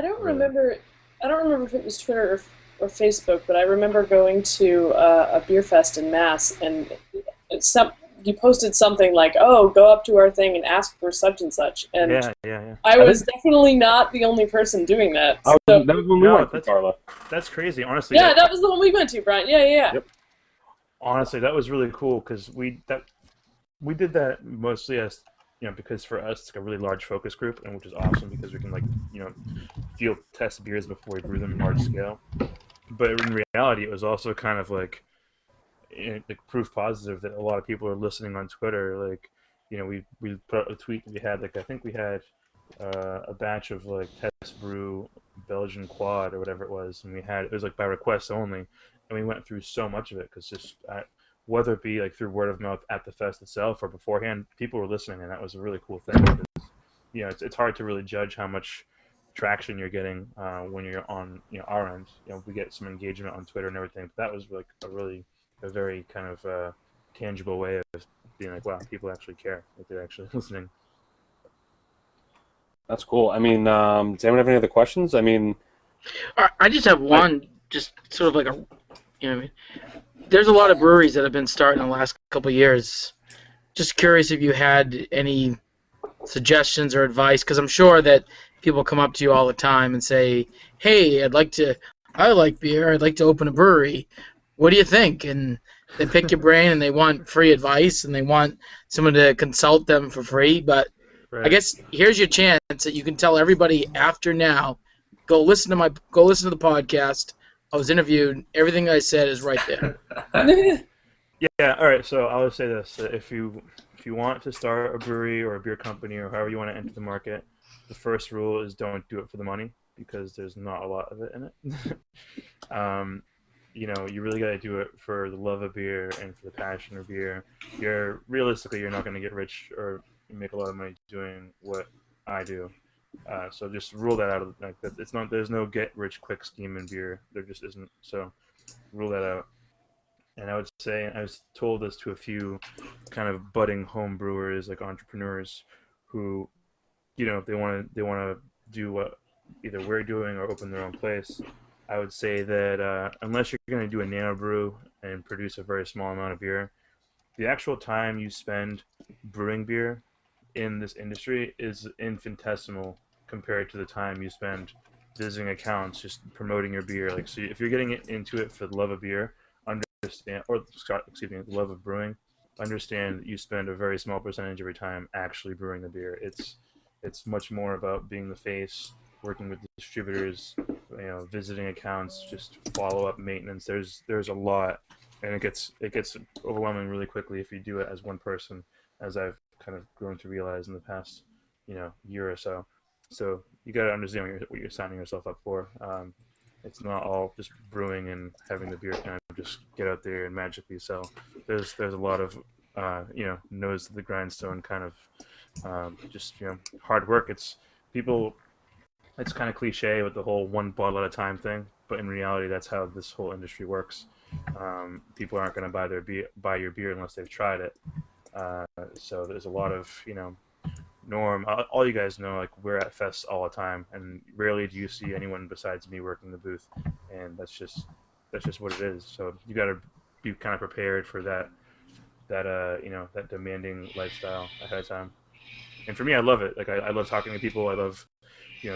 don't really. remember. I don't remember if it was Twitter or Facebook, but I remember going to a beer fest in Mass, and some you posted something like, "Oh, go up to our thing and ask for such and such," and Yeah, yeah, yeah. I I was think definitely not the only person doing that. So that was when we No, went to Carla. that's crazy. Honestly, yeah, that was the one we went to, Brian. Yeah, yeah, yeah. Yep. that was really cool because we did that mostly as because for us it's like a really large focus group, and which is awesome because we can like field test beers before we brew them large scale. But in reality, it was also kind of like proof positive that a lot of people are listening on Twitter. Like, we put out a tweet that we had like I think we had a batch of like test brew Belgian quad or whatever it was, and it was like by request only, and we went through so much of it because whether it be like through word of mouth at the fest itself or beforehand, people were listening, and that was a really cool thing. Because, it's hard to really judge how much traction you're getting when you're on our end. We get some engagement on Twitter and everything, but that was like a very kind of tangible way of being like, wow, people actually care, like they're actually listening. That's cool. I mean, does anyone have any other questions? I mean, I just have I, one, just sort of like a, you know, what I mean, there's a lot of breweries that have been starting in the last couple of years. Just curious if you had any suggestions or advice, because I'm sure that people come up to you all the time and say, "Hey, I like beer. I'd like to open a brewery. What do you think?" And they pick your brain and they want free advice and they want someone to consult them for free. But I Right. guess here's your chance that you can tell everybody after now, go listen to the podcast. I was interviewed. Everything I said is right there. Yeah. All right. So I'll just say this: that if you want to start a brewery or a beer company or however you want to enter the market, the first rule is don't do it for the money because there's not a lot of it in it. You really got to do it for the love of beer and for the passion of beer. You're not going to get rich or make a lot of money doing what I do. So just rule that out. Like that, it's not. There's no get rich quick scheme in beer. There just isn't. So rule that out. And I would say I was told this to a few kind of budding home brewers, like entrepreneurs, who they want to do what either we're doing or open their own place. I would say that unless you're going to do a nano brew and produce a very small amount of beer, the actual time you spend brewing beer in this industry is infinitesimal compared to the time you spend visiting accounts, just promoting your beer. Like, so if you're getting into it for the love of beer, understand, or excuse me, the love of brewing, understand that you spend a very small percentage of your time actually brewing the beer. It's much more about being the face, working with distributors, visiting accounts, just follow up maintenance. There's a lot, and it gets overwhelming really quickly if you do it as one person, as I've kind of grown to realize in the past, year or so. So you got to understand what you're signing yourself up for. It's not all just brewing and having the beer kind of just get out there and magically sell. There's a lot of nose to the grindstone kind of just hard work. People. It's kind of cliche with the whole one bottle at a time thing, but in reality, that's how this whole industry works. People aren't going to buy your beer unless they've tried it. So there's a lot of Norm. All you guys know, like we're at fests all the time, and rarely do you see anyone besides me working the booth, and that's just what it is. So you got to be kind of prepared for that demanding lifestyle ahead of time. And for me, I love it. Like I love talking to people. I love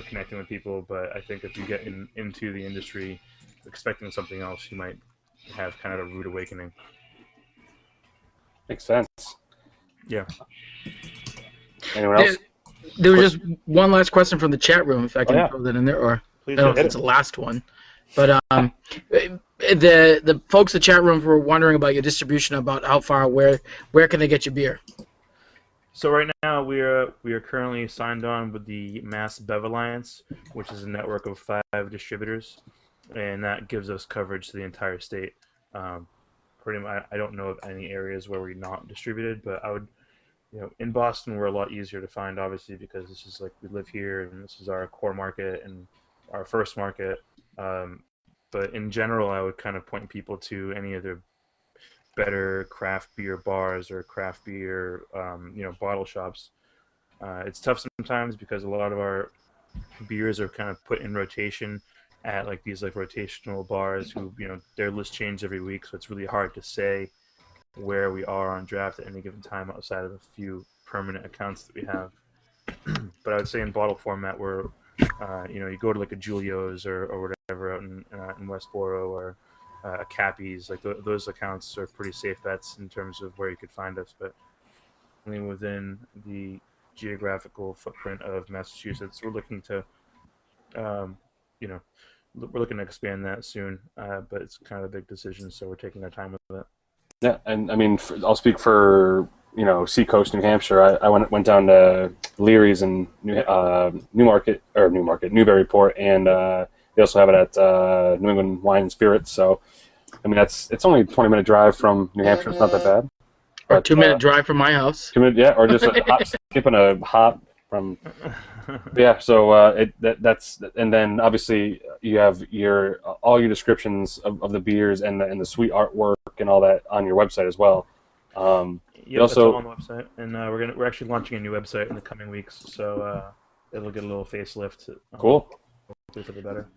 connecting with people. But I think if you get into the industry expecting something else, you might have kind of a rude awakening. makes sense. Yeah. Anyone There, else? there was just one last question from the chat room, if I Oh can yeah, throw that in there, or I Please don't do. know if it's the last one. But the folks in the chat room were wondering about your distribution, about how far, where can they get your beer? So right now we are currently signed on with the Mass Bev Alliance, which is a network of 5 distributors, and that gives us coverage to the entire state. Um, Pretty much, I don't know of any areas where we're not distributed, but I would, in Boston we're a lot easier to find, obviously, because this is like we live here and this is our core market and our first market. Um, but in general, I would kind of point people to any of the better craft beer bars or craft beer, bottle shops. It's tough sometimes because a lot of our beers are kind of put in rotation at like these like rotational bars who their list changes every week, so it's really hard to say where we are on draft at any given time outside of a few permanent accounts that we have. But I would say in bottle format, where you go to like a Julio's or whatever out in Westboro or a Cappy's, like those accounts are pretty safe bets in terms of where you could find us. But only within the geographical footprint of Massachusetts, we're looking to, um, you know, we're looking to expand that soon. But it's kind of a big decision, so we're taking our time with it. Yeah, and I mean, I'll speak for Seacoast, New Hampshire. I went down to Leary's in Newburyport, and they also have it at New England Wine and Spirits. So, I mean, it's only a 20-minute drive from New Hampshire. It's not that bad. Or 2-minute drive from my house. 2 minutes, yeah, or just skipping a hop from. Yeah, so that's and then obviously you have all your descriptions of the beers and the sweet artwork and all that on your website as well. Yeah, that's all on the website, and we're actually launching a new website in the coming weeks, so it'll get a little facelift. Cool. Hopefully for the better.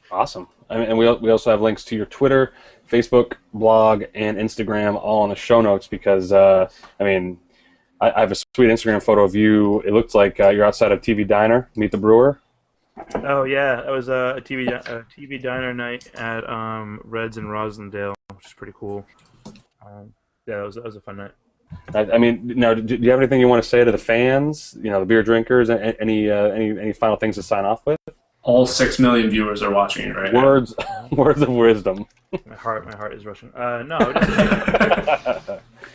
Awesome. I mean, and we also have links to your Twitter, Facebook, blog, and Instagram all in the show notes because I mean, I have a sweet Instagram photo of you. It looks like you're outside of TV Diner, Meet the Brewer. Oh yeah, that was a TV diner night at Reds in Roslindale, which is pretty cool. Yeah, that was a fun night. I mean, now, do you have anything you want to say to the fans? The beer drinkers. Any final things to sign off with? All 6 million viewers are watching it right now. Words of wisdom. My heart is rushing. No,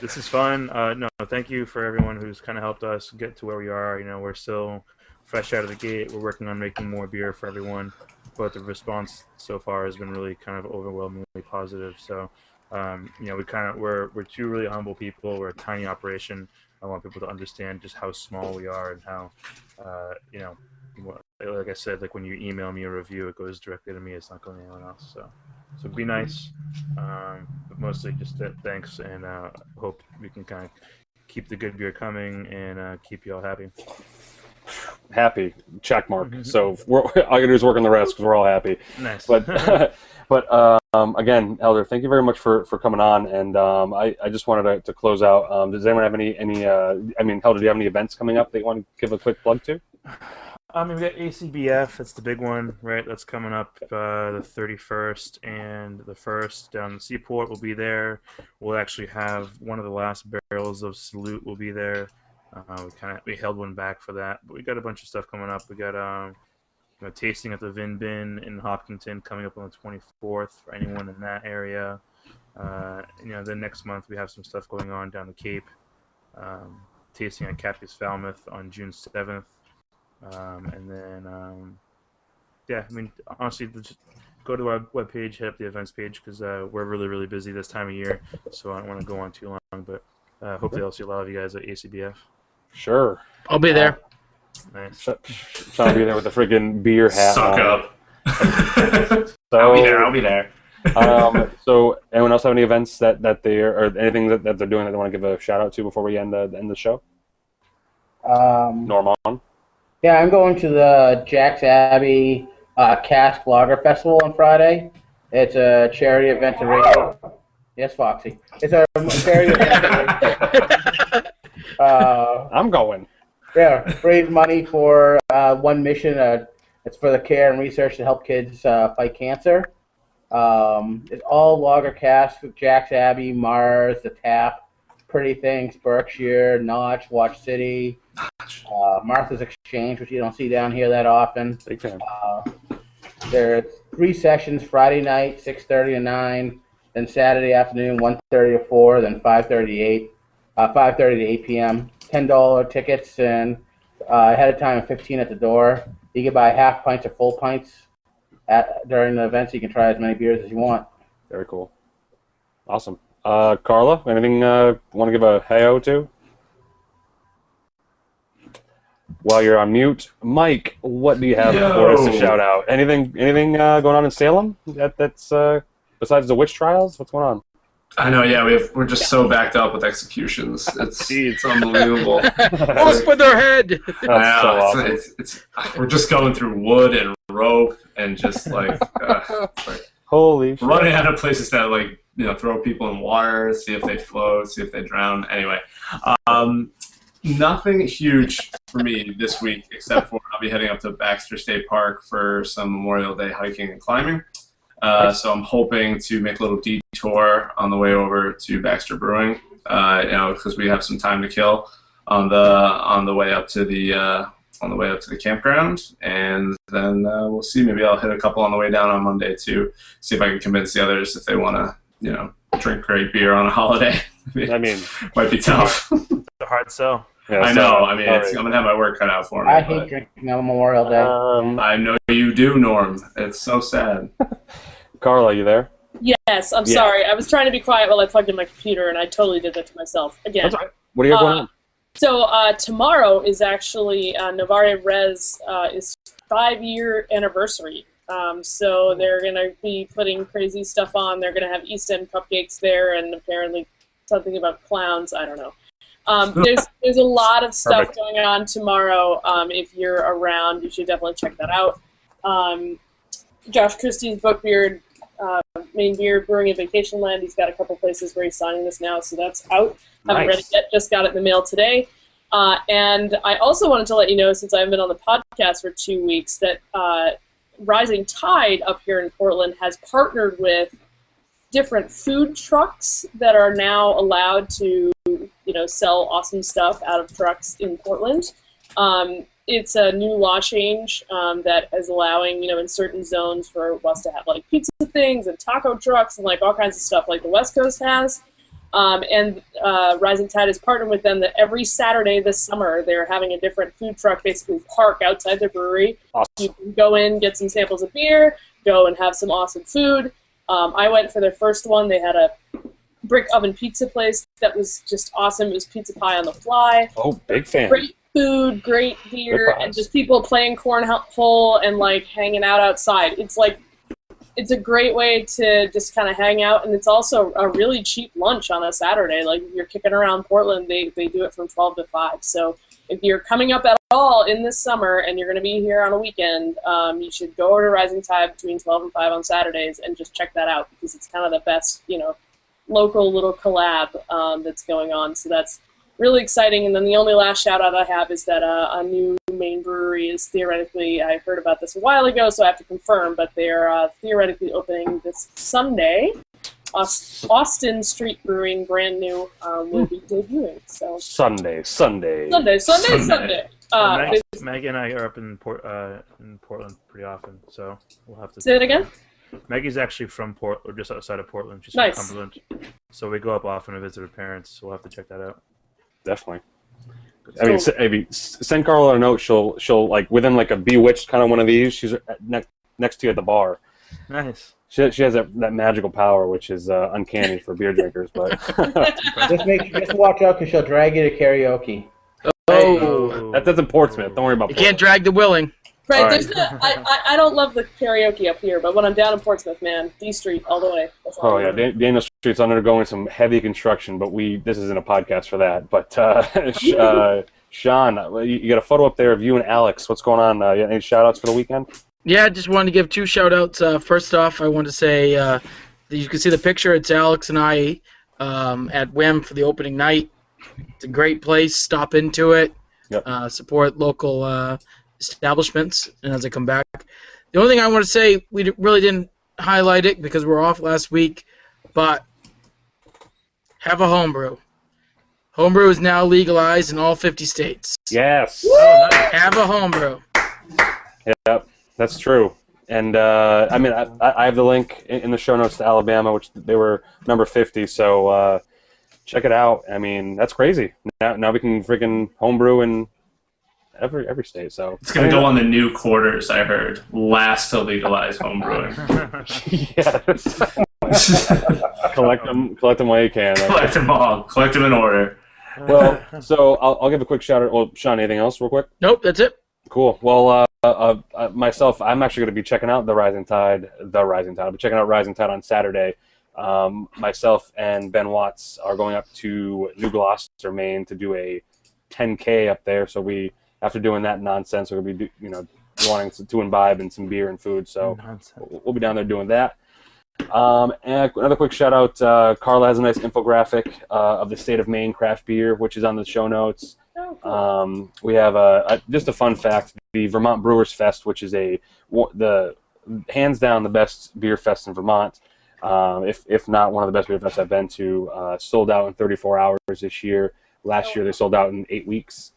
this is fun. No, thank you for everyone who's kind of helped us get to where we are. We're still fresh out of the gate. We're working on making more beer for everyone, but the response so far has been really kind of overwhelmingly positive. So, we're two really humble people. We're a tiny operation. I want people to understand just how small we are and how, like I said, like when you email me a review, it goes directly to me. It's not going to anyone else. So be nice, but mostly just thanks, and hope we can kind of keep the good beer coming and keep you all happy. Happy, check mark. So all I gotta do is work on the rest because we're all happy. Nice. But again, Elder, thank you very much for coming on. And I just wanted to close out. Does anyone have any? I mean, Elder, do you have any events coming up that you want to give a quick plug to? We got ACBF. That's the big one, right? That's coming up the 31st and the 1st down in the Seaport. We'll be there. We'll actually have one of the last barrels of Salute will be there. We held one back for that, but we got a bunch of stuff coming up. We got tasting at the Vin Bin in Hopkinton coming up on the 24th for anyone in that area. Then next month we have some stuff going on down the Cape. Tasting at Cappy's Falmouth on June 7th. And then, honestly, just go to our webpage, hit up the events page, because we're really, really busy this time of year, so I don't want to go on too long, but hopefully I'll see a lot of you guys at ACBF. Sure. I'll be there. Nice. I'll be there with a friggin' beer hat Suck on. up. So, I'll be there. So, anyone else have any events that or anything that they're doing that they want to give a shout out to before we end the show? Norman. Yeah, I'm going to the Jack's Abbey Cask Lager Festival on Friday. It's a charity event to raise. Yes, Foxy. It's a charity event. I'm going. Yeah, raise money for one mission. It's for the care and research to help kids fight cancer. It's all lager casks: Jack's Abbey, Mars, The Tap, Pretty Things, Berkshire, Notch, Watch City. Martha's Exchange, which you don't see down here that often. Big fan. There are 3 sessions: Friday night, 6:30 to 9, then Saturday afternoon, 1:30 to 4, then 5:30 to 8 p.m. $10 tickets, and ahead of time, and 15 at the door. You can buy half pints or full pints during the event, so you can try as many beers as you want. Very cool. Awesome. Carla, anything you want to give a hey-o to? While you're on mute, Mike, what do you have for us to shout out? Anything going on in Salem? That's besides the witch trials? What's going on? I know, yeah, we're just so backed up with executions. It's unbelievable. Off with their head. That's so awesome. It's we're just going through wood and rope and just like Holy shit. running out of places that throw people in water, see if they float, see if they drown. Anyway, nothing huge for me this week except for I'll be heading up to Baxter State Park for some Memorial Day hiking and climbing. So I'm hoping to make a little detour on the way over to Baxter Brewing, because we have some time to kill on the way up to the campground, and then we'll see. Maybe I'll hit a couple on the way down on Monday to see if I can convince the others if they want to, drink great beer on a holiday. I mean, might be tough. It's a hard sell. Yeah, I know. I mean, I'm gonna have my work cut out for me. I hate drinking on Memorial Day. I know you do, Norm. It's so sad. Carl, are you there? Yes, I'm sorry. I was trying to be quiet while I plugged in my computer, and I totally did that to myself again. That's all right. What do you have going on? So tomorrow is actually Novare Res is 5-year anniversary. So they're going to be putting crazy stuff on. They're going to have East End cupcakes there, and apparently something about clowns. I don't know. There's a lot of stuff going on tomorrow. If you're around, you should definitely check that out. Josh Christie's book, Maine Beer Brewing in Vacation Land. He's got a couple places where he's signing this now, so that's out. Haven't read it yet, just got it in the mail today. And I also wanted to let you know, since I haven't been on the podcast for 2 weeks, that Rising Tide up here in Portland has partnered with different food trucks that are now allowed to, sell awesome stuff out of trucks in Portland. It's a new law change that is allowing, in certain zones for us to have like pizza things and taco trucks and like all kinds of stuff like the West Coast has. And Rising Tide has partnered with them that every Saturday this summer they're having a different food truck basically park outside their brewery. Awesome. You can go in, get some samples of beer, go and have some awesome food. I went for their first one. They had a brick oven pizza place that was just awesome. It was pizza pie on the fly. Oh, big fan. Great food, great beer, and just people playing cornhole and like hanging out outside. It's a great way to just kind of hang out, and it's also a really cheap lunch on a Saturday. Like if you're kicking around Portland, they do it from 12 to 5. So if you're coming up at all in this summer and you're going to be here on a weekend, you should go over to Rising Tide between 12 and 5 on Saturdays and just check that out because it's kind of the best, local little collab that's going on. So that's really exciting. And then the only last shout out I have is that a new Maine brewery is theoretically, I heard about this a while ago, so I have to confirm, but they're theoretically opening this Sunday. Austin Street Brewing, brand new, will be debuting. So Sunday. Maggie and I are up in Portland pretty often, so we'll have to say it again. Maggie's actually from Portland, or just outside of Portland. She's nice. From Cumberland, so we go up often to visit her parents. So we'll have to check that out. Definitely. I mean, send Carla a note. She'll like within like a Bewitched kind of one of these. She's next to you at the bar. Nice. She has that magical power, which is uncanny for beer drinkers. But just watch out because she'll drag you to karaoke. Oh, that's in Portsmouth. Don't worry about. You can't drag the willing. Right. Right. I don't love the karaoke up here, but when I'm down in Portsmouth, man, D Street all the way. Oh yeah, Daniel Street's undergoing some heavy construction, but this isn't a podcast for that. But Sean, you got a photo up there of you and Alex. What's going on? You got any shout-outs for the weekend? Yeah, I just wanted to give 2 shout-outs. First off, I want to say that you can see the picture. It's Alex and I at Whim for the opening night. It's a great place. Stop into it. Yep. Support local establishments, and as I come back. The only thing I want to say, we really didn't highlight it because we were off last week, but have a homebrew. Homebrew is now legalized in all 50 states. Yes. Have a homebrew. Yep, that's true. And I mean, I have the link in the show notes to Alabama, which they were number 50. So check it out. I mean, that's crazy. Now we can freaking homebrew in every state. So it's gonna go on the new quarters. I heard last to legalize homebrewing. Yes. collect them while you can. Collect them all. Collect them in order. Well, so I'll give a quick shout out. Well, Sean, anything else, real quick? Nope, that's it. Cool. Well, myself, I'm actually going to be checking out the Rising Tide. I'll be checking out Rising Tide on Saturday. myself and Ben Watts are going up to New Gloucester, Maine, to do a 10K up there. So after doing that nonsense, we're gonna be wanting to imbibe in some beer and food. So we'll be down there doing that. And another quick shout out, Carla has a nice infographic of the state of Maine craft beer, which is on the show notes. Oh, cool. We have just a fun fact: the Vermont Brewers Fest, which is the hands down the best beer fest in Vermont, if not one of the best beer fests I've been to, sold out in 34 hours this year. Last year they sold out in 8 weeks.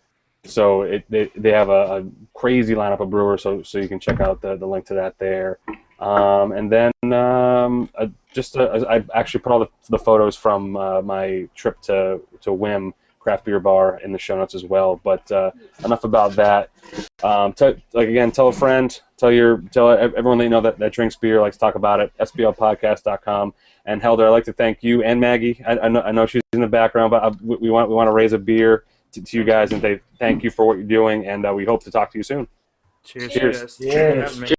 So they have a crazy lineup of brewers, so you can check out the link to that there. And then I actually put all the photos from my trip to WIM Craft Beer Bar in the show notes as well. But enough about that. Tell a friend, tell everyone that you know that drinks beer, likes to talk about it. SBLpodcast.com. And Helder, I'd like to thank you and Maggie. I know she's in the background, but we want to raise a beer to you guys and thank you for what you're doing, and we hope to talk to you soon. Cheers. Cheers. Cheers. Cheers. Cheers.